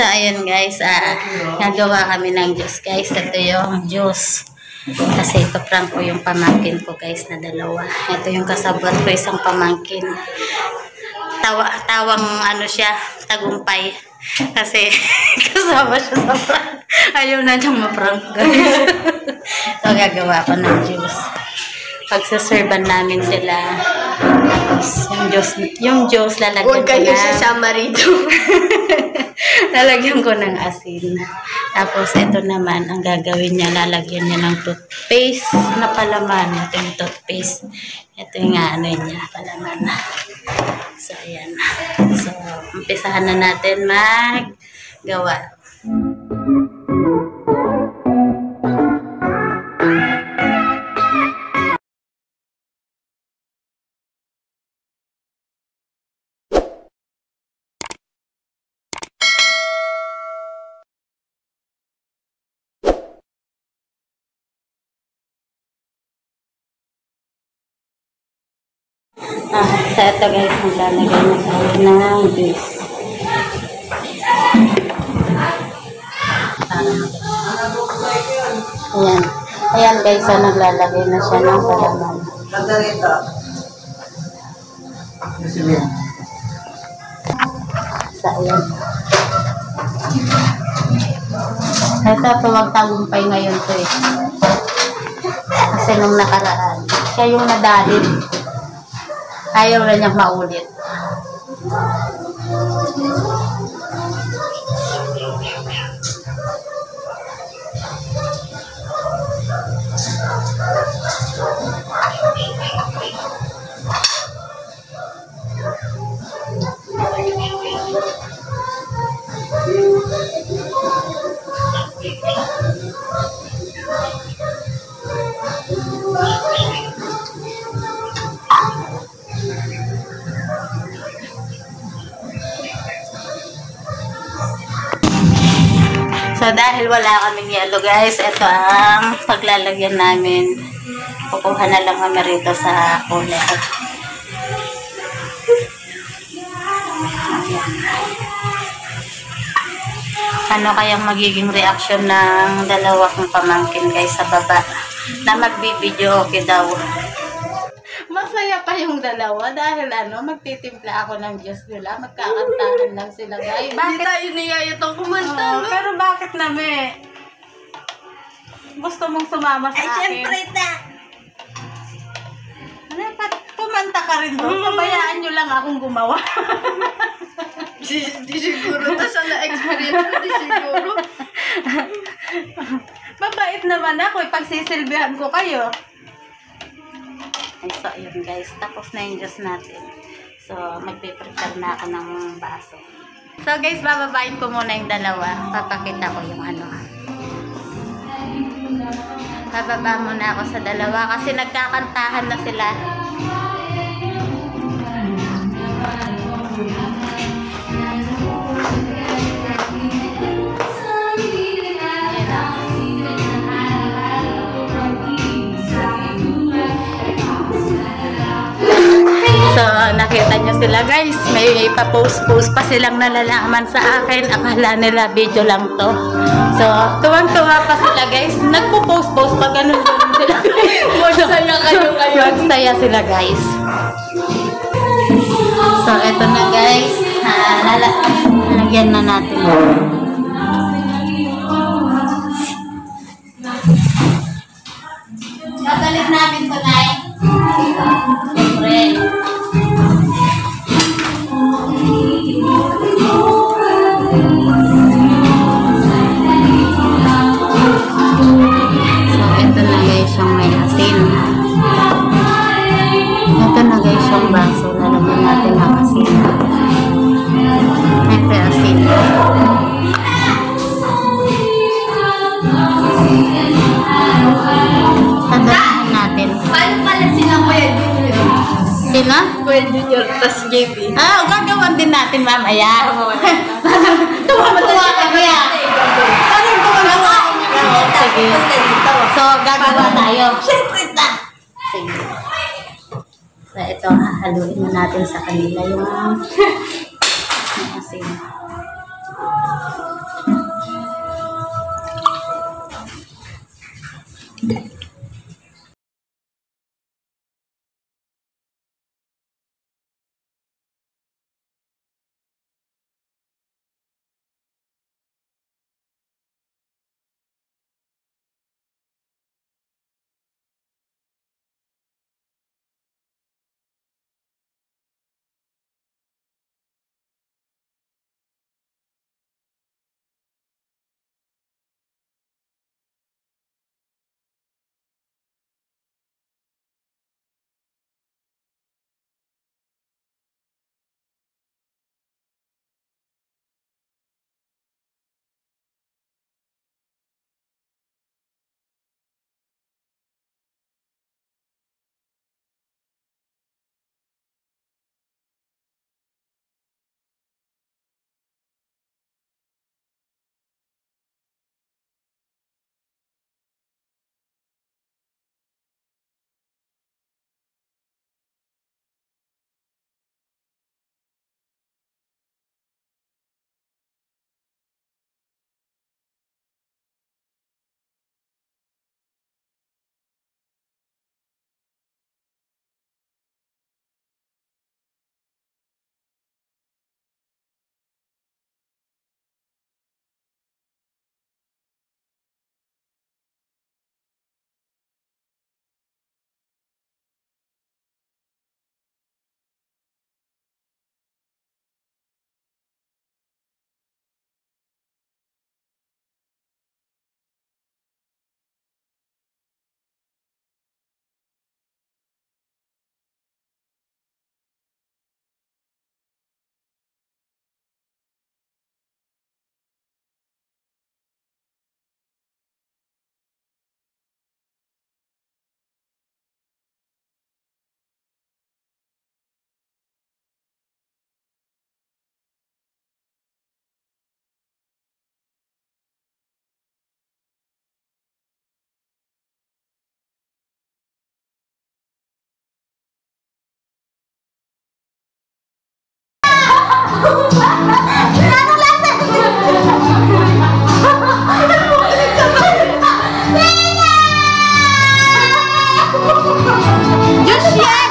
So, ayun guys, nagawa kami ng juice guys. Ito yung juice. Kasi ito prank ko yung pamangkin ko guys na dalawa. Ito yung kasabot ko, isang pamangkin. Tawang ano siya, tagumpay. Kasi kasama siya sa prank. Ayaw na niyang ma-prank guys. So, gagawa ko ng juice. Pagsaserban namin sila. Tapos, yung juice lalagyan ko na. Huwag kayo sasama rito. Lalagyan ko ng asin. Tapos, ito naman, ang gagawin niya, lalagyan niya ng toothpaste na palaman. Ito yung toothpaste. Ito yung ano niya, palaman. So, ayan. So, umpisahan na natin maggawa. So ito guys, maglalagay na tayo ng juice. Ayan. Ayan guys, so naglalagay na siya ng palaman. So ayan. Ito, tuwag tagumpay ngayon to eh. Kasi nung nakaraan, siya yung nadalin. Ayaw na niyang maulit. So, dahil wala kaming yelo guys, ito ang paglalagyan namin. Kukuha na lang kami rito sa cooler. Ano kayang magiging reaction ng dalawa kong pamangkin guys sa baba na magbibideo okay daw. Masaya pa yung dalawa dahil magtitimpla ako ng Diyos nila. Magkakantahan lang sila guys. Bakit? Hindi tayo niyayatong kumanta. Pero bakit namin? Gusto mong sumama sa akin? Ay, syempre na. Kumanta ka rin doon. Pabayaan nyo lang akong gumawa. Di siguro. Tapos ang na-experience ko, di siguro. Mabait naman ako. Pagsisilbihan ko kayo. So, ayun guys. Tapos na yung juice natin. So, magpiprepare na ako ng baso. So, guys, bababain ko muna yung dalawa. Papakita ko yung Bababa muna ako sa dalawa kasi nagkakantahan na sila. So, nakita nyo sila guys, may ipapost pa silang nalalaman sa akin. Akala nila video lang to. So, tuwang-tuwa pa sila guys. Nagpo-post pa, ganun sila guys. Magsaya kayo ngayon. Magsaya sila guys. So, eto na guys. Lalagyan na natin. Gagalit namin tonight. Siyempre. Yung may asin. Ito na guys yung baso. Lalagyan natin ng asin. Ito asin. Tandaan natin. Paano pala sila Kuya Junior? Sino? Kuya Junior, tas JB. Gagawan din natin mamaya. Tuwa ka kaya. Parang gumagawa. Sige. So, gagawa tayo. Siyempre na. Sige. So, ito, haluin na natin sa kanila yung asin. Anong lasa? Diyos yan!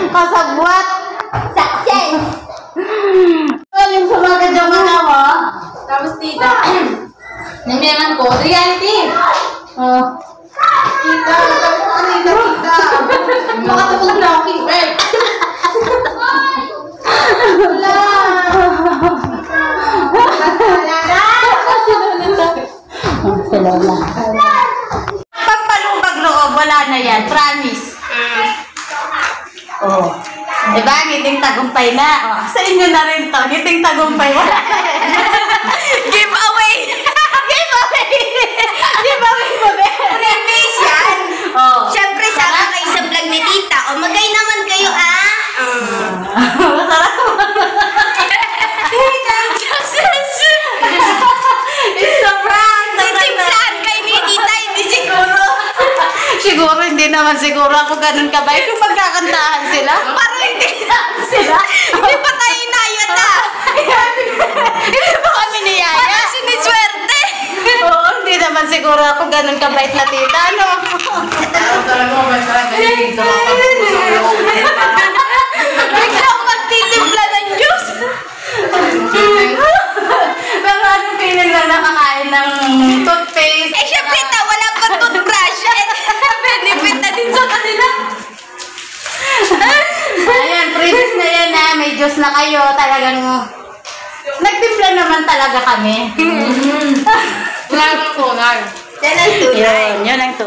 Kasabwat! Success! Yung sumagat yung mo. Tapos tita, namiyanan ko, reality! Tita, makatapos na ako king break. Wala! Sila lang. Pagpalubag loob, wala na yan. Promise. Oh. Diba? Ngiting tagumpay na. Oh. Sa inyo na rin to. Ngiting tagumpay. Wala na yan. Giveaway! Giveaway! Giveaway mo ba? Previous yan! Oh. Siyempre, sama kayo sa vlog ni tita. O, magay naman kayo, ah! Masarap. It's a prank! Titimplahan kayo ni tita, hindi siguro. Siguro, hindi naman siguro ako ganun kabait. Kung magkakantahan sila, parang hindi naman sila. Hindi pa tayo inayat, ah! Hindi pa kami niyaya. Parang siniswerte. Oo, hindi naman siguro ako ganun kabait na tita, no? Bigla ako magtitimpla ng Diyos. Pero anong feeling lang nakakain ng toothpaste? Eh, syempre, wala pa toothbrush. Benefit na din sa kanila. Ayan, previous na yan na. May Diyos na kayo. Talagang Nagtimpla naman talaga kami. Wala kang tunay. Yan ang tunay. Yun ang